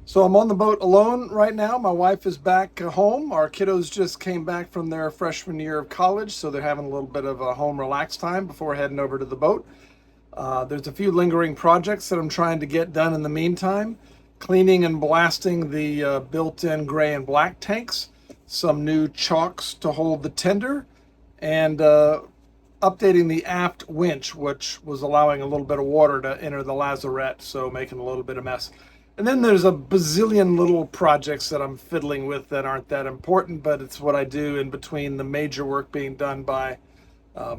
So I'm on the boat alone right now. My wife is back home. Our kiddos just came back from their freshman year of college, so they're having a little bit of a home relax time before heading over to the boat. There's a few lingering projects that I'm trying to get done in the meantime. Cleaning and blasting the built-in gray and black tanks, some new chocks to hold the tender, and updating the aft winch, which was allowing a little bit of water to enter the lazarette, so making a little bit of mess. And then there's a bazillion little projects that I'm fiddling with that aren't that important, but it's what I do in between the major work being done by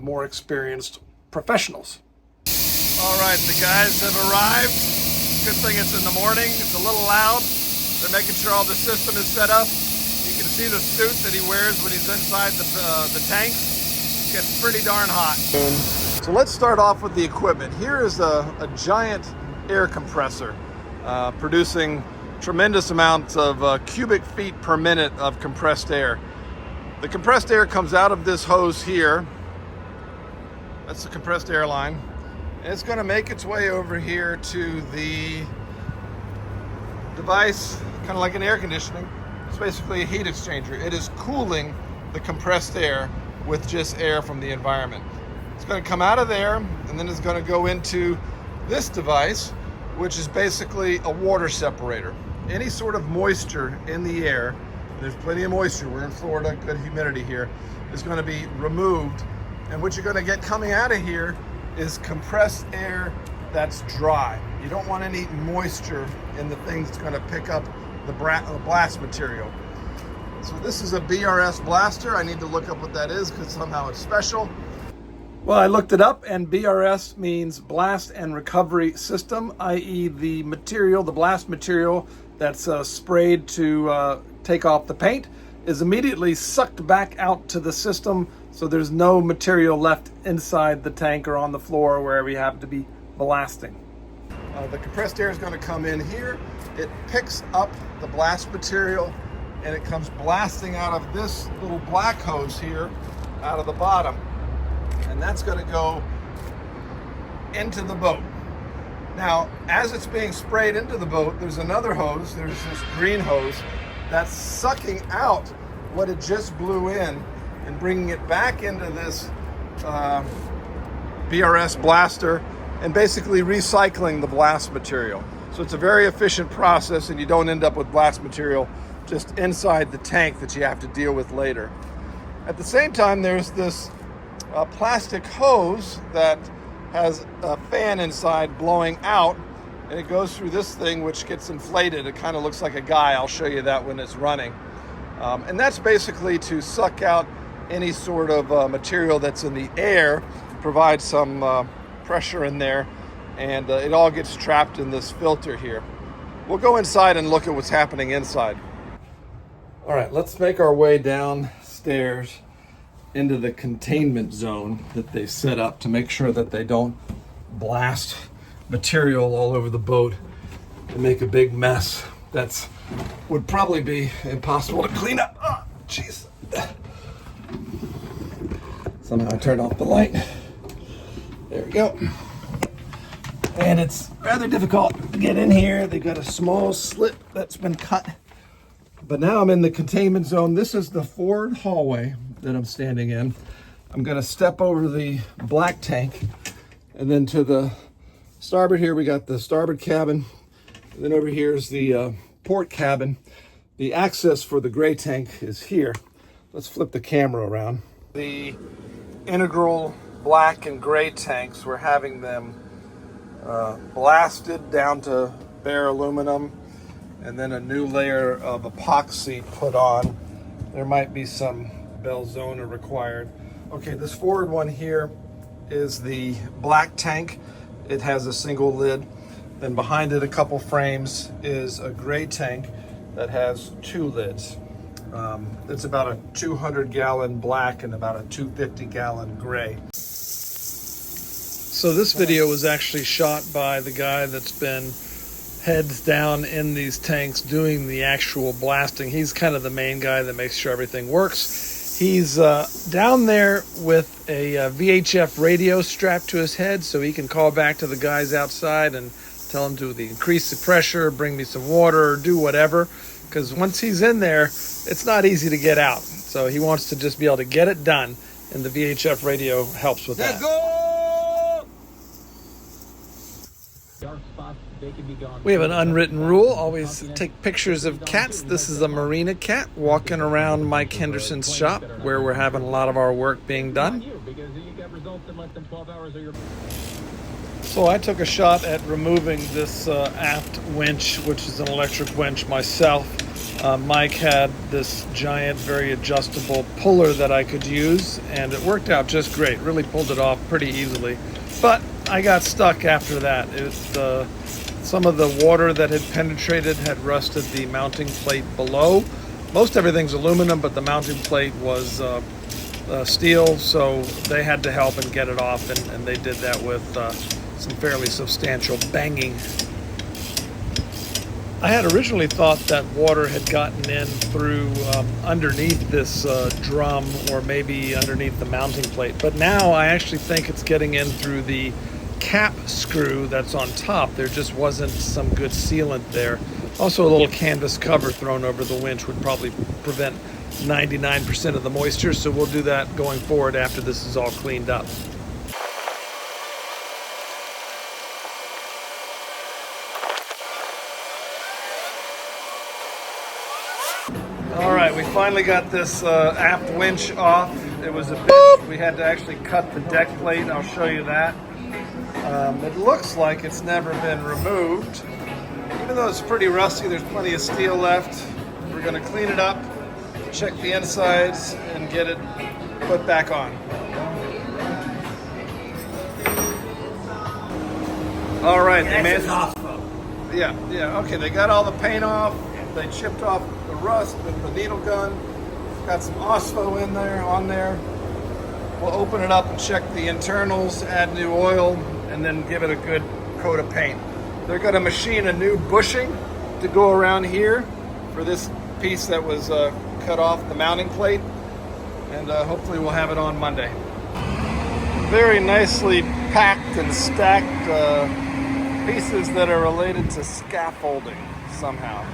more experienced professionals. All right, the guys have arrived. Good thing it's in the morning. It's a little loud. They're making sure all the system is set up. You can see the suit that he wears when he's inside the tanks. It gets pretty darn hot. So let's start off with the equipment. Here is a giant air compressor producing tremendous amounts of cubic feet per minute of compressed air. The compressed air comes out of this hose here. That's the compressed air line. And it's going to make its way over here to the device, kind of like an air conditioning. It's basically a heat exchanger. It is cooling the compressed air with just air from the environment. It's going to come out of there, and then it's going to go into this device, which is basically a water separator. Any sort of moisture in the air, there's plenty of moisture, we're in Florida, good humidity here, is going to be removed. And what you're going to get coming out of here is compressed air that's dry. You don't want any moisture in the thing that's going to pick up the blast material. So this is a BRS blaster. I need to look up what that is because somehow it's special. Well, I looked it up, and BRS means blast and recovery system, i.e. the material, the blast material that's sprayed to take off the paint is immediately sucked back out to the system, so there's no material left inside the tank or on the floor or wherever you happen to be blasting. The compressed air is going to come in here. It picks up the blast material, and it comes blasting out of this little black hose here, out of the bottom. And that's going to go into the boat. Now, as it's being sprayed into the boat, there's another hose, there's this green hose, that's sucking out what it just blew in and bringing it back into this BRS blaster and basically recycling the blast material. So it's a very efficient process, and you don't end up with blast material just inside the tank that you have to deal with later. At the same time, there's this plastic hose that has a fan inside blowing out, and it goes through this thing which gets inflated. It kind of looks like a guy. I'll show you that when it's running. And that's basically to suck out any sort of material that's in the air, provide some pressure in there, and it all gets trapped in this filter here. We'll go inside and look at what's happening inside. All right, let's make our way downstairs into the containment zone that they set up to make sure that they don't blast material all over the boat and make a big mess. That's would probably be impossible to clean up. Oh, jeez. Somehow I turned off the light. There we go. And it's rather difficult to get in here. They've got a small slit that's been cut. But now I'm in the containment zone. This is the forward hallway that I'm standing in. I'm going to step over the black tank, and then to the starboard here we got the starboard cabin, and then over here is the port cabin. The access for the gray tank is here. Let's flip the camera around. The integral black and gray tanks, we're having them blasted down to bare aluminum, and then a new layer of epoxy put on. There might be some Belzona required. Okay, this forward one here is the black tank. It has a single lid. Then behind it, a couple frames, is a gray tank that has two lids. It's about a 200-gallon black and about a 250-gallon gray. So this video was actually shot by the guy that's been heads down in these tanks doing the actual blasting. He's kind of the main guy that makes sure everything works. He's down there with a VHF radio strapped to his head so he can call back to the guys outside and tell him to increase the pressure, bring me some water, or do whatever. Because once he's in there, it's not easy to get out. So he wants to just be able to get it done, and the VHF radio helps with that. We have an unwritten rule, always take pictures of cats. This is a Marina cat walking around Mike Henderson's shop where we're having a lot of our work being done. So I took a shot at removing this aft winch, which is an electric winch myself. Mike had this giant, very adjustable puller that I could use, and it worked out just great. Really pulled it off pretty easily. But I got stuck after that. Some of the water that had penetrated had rusted the mounting plate below. Most everything's aluminum, but the mounting plate was steel, so they had to help and get it off, and they did that with some fairly substantial banging. I had originally thought that water had gotten in through underneath this drum, or maybe underneath the mounting plate, but now I actually think it's getting in through the cap screw that's on top. There just wasn't some good sealant there. Also, a little canvas cover thrown over the winch would probably prevent 99% of the moisture, so we'll do that going forward after this is all cleaned up. All right, we finally got this aft winch off. It was a bitch. We had to actually cut the deck plate. I'll show you that. It looks like it's never been removed. Even though it's pretty rusty, there's plenty of steel left. We're going to clean it up, check the insides, and get it put back on. All right, they managed. Yeah, okay, they got all the paint off. They chipped off the rust with the needle gun. Got some OSPO in there, on there. We'll open it up and check the internals, add new oil, and then give it a good coat of paint. They're going to machine a new bushing to go around here for this piece that was cut off the mounting plate, and hopefully we'll have it on Monday. Very nicely packed and stacked pieces that are related to scaffolding somehow.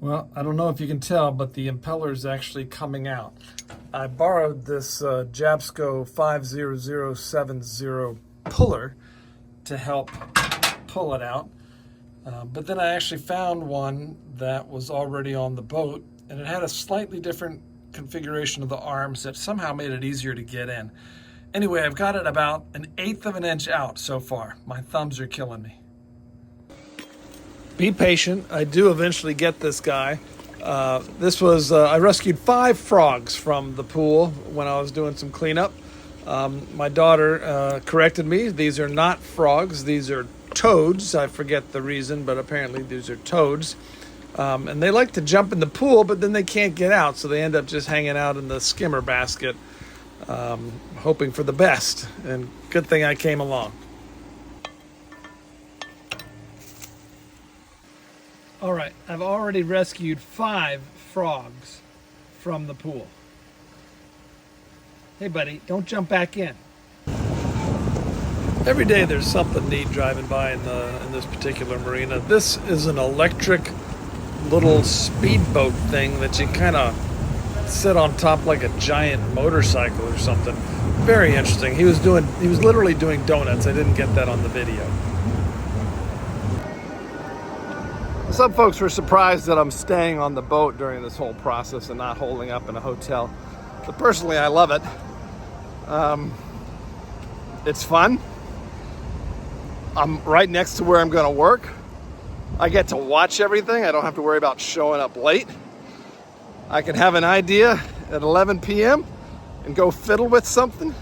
Well, I don't know if you can tell, but the impeller is actually coming out. I borrowed this Jabsco 50070 puller to help pull it out. But then I actually found one that was already on the boat, and it had a slightly different configuration of the arms that somehow made it easier to get in. Anyway, I've got it about 1/8 of an inch out so far. My thumbs are killing me. Be patient. I do eventually get this guy. I rescued 5 frogs from the pool when I was doing some cleanup. My daughter corrected me. These are not frogs. These are toads. I forget the reason, but apparently these are toads. And they like to jump in the pool, but then they can't get out, so they end up just hanging out in the skimmer basket, hoping for the best. And good thing I came along. All right, I've already rescued 5 frogs from the pool. Hey, buddy, don't jump back in. Every day there's something neat driving by in this particular marina. This is an electric little speedboat thing that you kind of sit on top like a giant motorcycle or something. Very interesting. He was literally doing donuts. I didn't get that on the video. Some folks were surprised that I'm staying on the boat during this whole process and not holding up in a hotel. But personally, I love it. It's fun. I'm right next to where I'm going to work. I get to watch everything. I don't have to worry about showing up late. I can have an idea at 11 p.m. and go fiddle with something.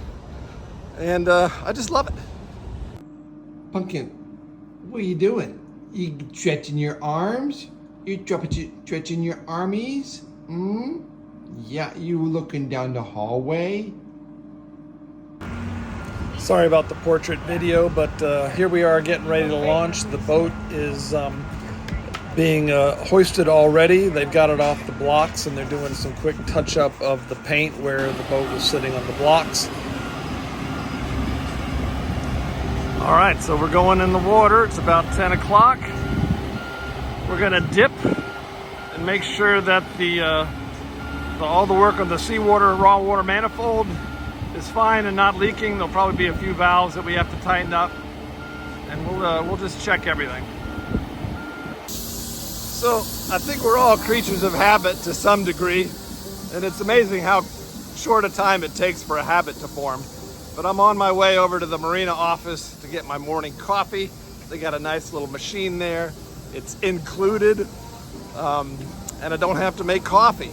And I just love it. Pumpkin, what are you doing? You stretching your arms? You stretching your armies? Yeah, you looking down the hallway? Sorry about the portrait video, but here we are getting ready to launch. The boat is being hoisted already. They've got it off the blocks and they're doing some quick touch-up of the paint where the boat was sitting on the blocks. All right, so we're going in the water. It's about 10 o'clock. We're gonna dip and make sure that all the work on the seawater raw water manifold is fine and not leaking. There'll probably be a few valves that we have to tighten up, and we'll just check everything. So I think we're all creatures of habit to some degree, and it's amazing how short a time it takes for a habit to form. But I'm on my way over to the marina office to get my morning coffee. They got a nice little machine there. It's included, and I don't have to make coffee.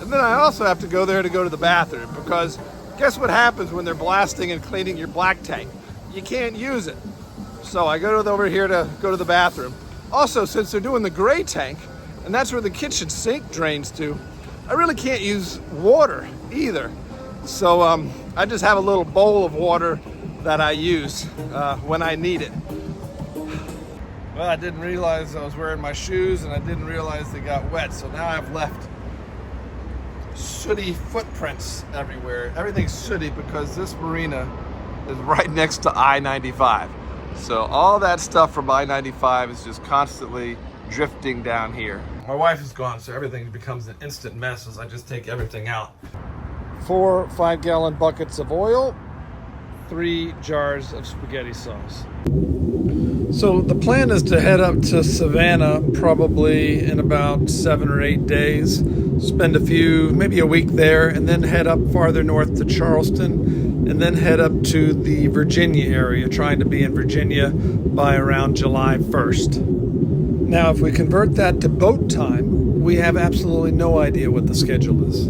And then I also have to go there to go to the bathroom, because guess what happens when they're blasting and cleaning your black tank? You can't use it. So I go over here to go to the bathroom. Also, since they're doing the gray tank, and that's where the kitchen sink drains to, I really can't use water either. So I just have a little bowl of water that I use when I need it. Well, I didn't realize I was wearing my shoes, and I didn't realize they got wet. So now I've left sooty footprints everywhere. Everything's sooty because this marina is right next to I-95. So all that stuff from I-95 is just constantly drifting down here. My wife is gone, so everything becomes an instant mess as I just take everything out. 4 5-gallon buckets of oil, 3 jars of spaghetti sauce. So the plan is to head up to Savannah probably in about 7 or 8 days, spend maybe a week there, and then head up farther north to Charleston, and then head up to the Virginia area, trying to be in Virginia by around July 1st. Now, if we convert that to boat time, we have absolutely no idea what the schedule is.